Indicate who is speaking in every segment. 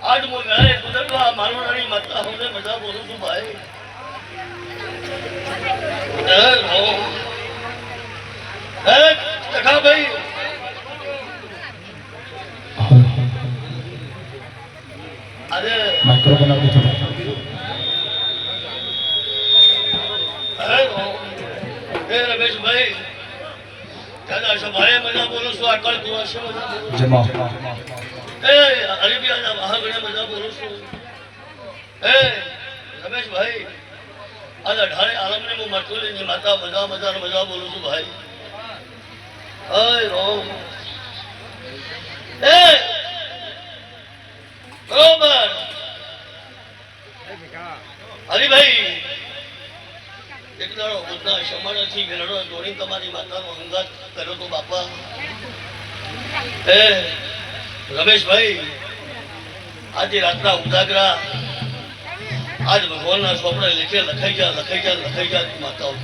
Speaker 1: आज मुझे गुजरवा मारवाड़ी माता हमने मजा बोलूं तू भाई टका भाई अरे
Speaker 2: माइक्रो बना दो थोड़ा
Speaker 1: रमेश भाई दादा सभाए मजा बोलो सो अकल तू हशो
Speaker 2: जमा
Speaker 1: अरे भी आज वहां गणे मजा बोलो सो रमेश भाई आज अठारे आलम ने मु मटोली ની માતા મજા મજા મજા બોલું છું ભાઈ અય રોમ બરોબર હરી ભાઈ એક દાડો ઉદના શમણથી ગેલડો દોડી તમારી માતાનો અંગાત કર્યો તો બાપા રમેશ ભાઈ આજે રાતના ઉજાગરા आज भगवान ना स्वप्न लिखे लखाई जा माताओं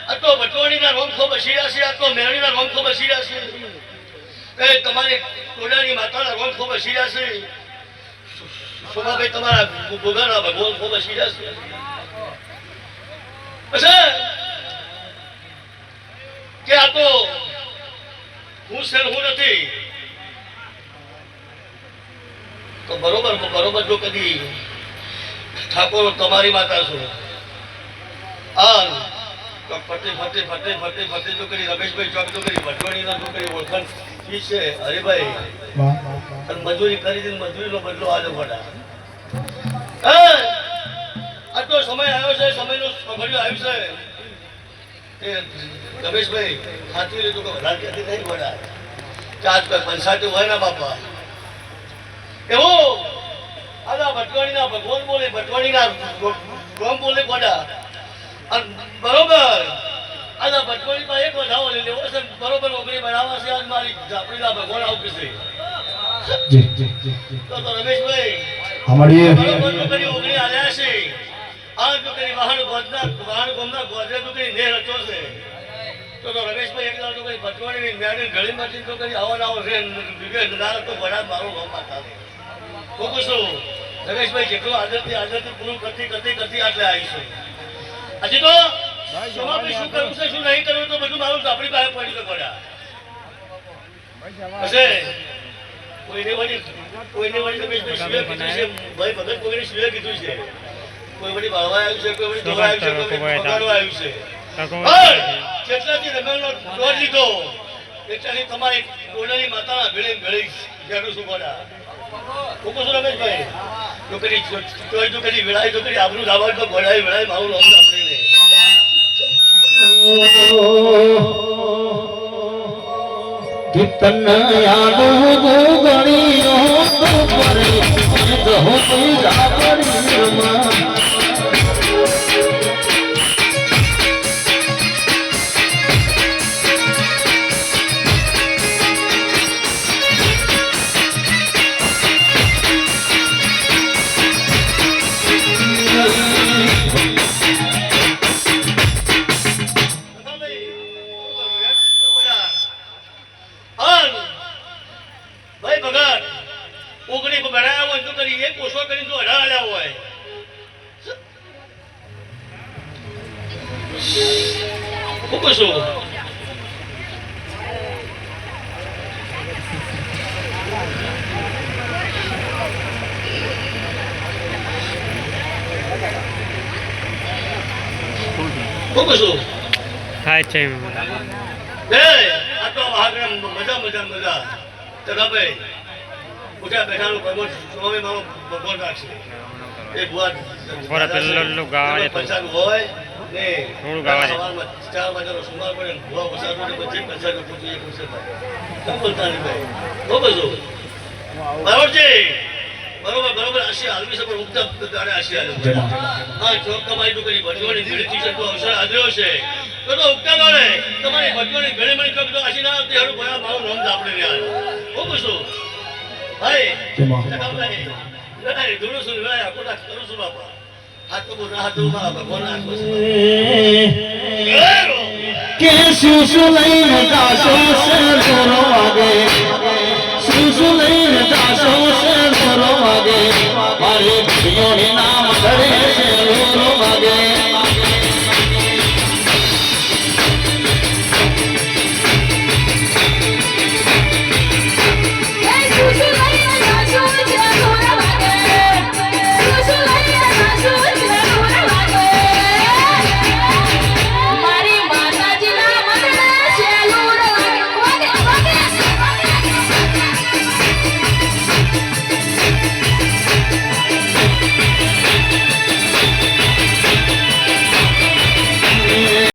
Speaker 1: आटो बटवाणी ना रोम खो बसीरा से आटो मेरणी ना रोम खो बसीरा से तुम्हारी कोडानी माता ना रोम खो बसीरा से शोभा भाई तुम्हारा गोगा ना भगवान खो बसीरा से अच्छा क्या तो हूँ सेल हूँ नहीं तो बरोबर जो कदी ठाकुर तमारी माता छो आन तो फटे जो कदी रमेश भाई चौक जो कदी वटवाणी ना जो कदी ओळखण की छे अरे भाई अन मजूरी करी दिन मजूरी नो बदलो आलो पड़ा आ तो समय आयो छे समय नो घड़ियो आयो छे ए रमेश भाई खाती रे तो भला के नहीं पड़ा चार्ज पर पंचायत होय ना बापा एवो आदा बटवाणी ना भगवान बोले बटवाणी ना गोम बोले कोडा और बरोबर आदा बटवाणी में एक वधाओ ले लेवो से बरोबर ओगरी बनावा से आज मारी जापड़ी ना भगवान आउ किसे
Speaker 2: जी
Speaker 1: तो रमेश भाई
Speaker 2: हमारी
Speaker 1: बरोबर तो करी ओगरी आया से आज तो करी वाहन गोमना गोदरे तो करी ने रचो से तो रमेश भाई एक तो करी बटवाणी ની મેડી ગળી માંથી તો કરી આવો ના રે વિગે નાર તો બડા મારો ગમ માતા કોકસો રમેશ ભાઈ જેટલો આદરથી પૂરું કરતી આટલે આવી છે હજી તો સમાપ્તિ શું કરવું છે શું નહીં કરવું તો બધું મારું આપણી પાસે પડી તો પડ્યા હશે કોઈને વળી રમેશ ભાઈ શિવે કીધું છે ભાઈ ભગત કોઈને શિવે કીધું છે કોઈ વળી બાળવા આવ્યું છે કોઈ વળી દોવા આવ્યું છે કોઈ પગાડવા આવ્યું છે જેટલાથી રમેશનો દોર લીધો એટલાની તમારી કોડાની માતાના ભેળે જેટલું શું પડ્યા કોકો રમેશ ભાઈ તો કરી વિળાય તો કરી આપણું દાવા તો ભણાય વિળાય મારું નામ સાંભળીને
Speaker 2: કિતન યાદો ગણીઓ કરે તો હું જાગરી
Speaker 1: કોકો
Speaker 3: Hai, Cem.
Speaker 1: આટો આગળ મજા મજા મજા ચકાભાઈ ઉઠ્યા બેઠાનું ભગવાન સ્વામી મામા ભગવાન રાખશે એ ભુવા
Speaker 3: ઉપર પેલું ગાય તો
Speaker 1: પંચાયત હોય ને
Speaker 3: થોડું ગાવા દે.
Speaker 1: સવારમાં 4 વાગ્યાનો સુમાર પડે ને ભુવા વસાતો ને પછી પંચાયત પૂછું એ પૂછે ભાઈ કેમ બોલતા નહીં ભાઈ બહુ બધું બરોબર છે બરોબર બરોબર આશી હાલવી છે પણ ઉગતા તારે આશી હાલવી હા ચોક તમારી ટુકડી ભટવાની ઘણી ટીચર તો અવસર આદર્યો છે તો ઉગતા ગાળે તમારી ભટવાની ઘણી મણી ચોક તો આશી ના આવતી હારું ભયા મારું નામ આપણે યાર હું પૂછું ભાઈ ચકાભાઈ લડાઈ ધૂળું છું લડાઈ આખોટા કરું છું બાપા હાથ તો બોલા હાથ તો ભગવાન હાથ બસ
Speaker 2: કે શિશુ લઈને કાશે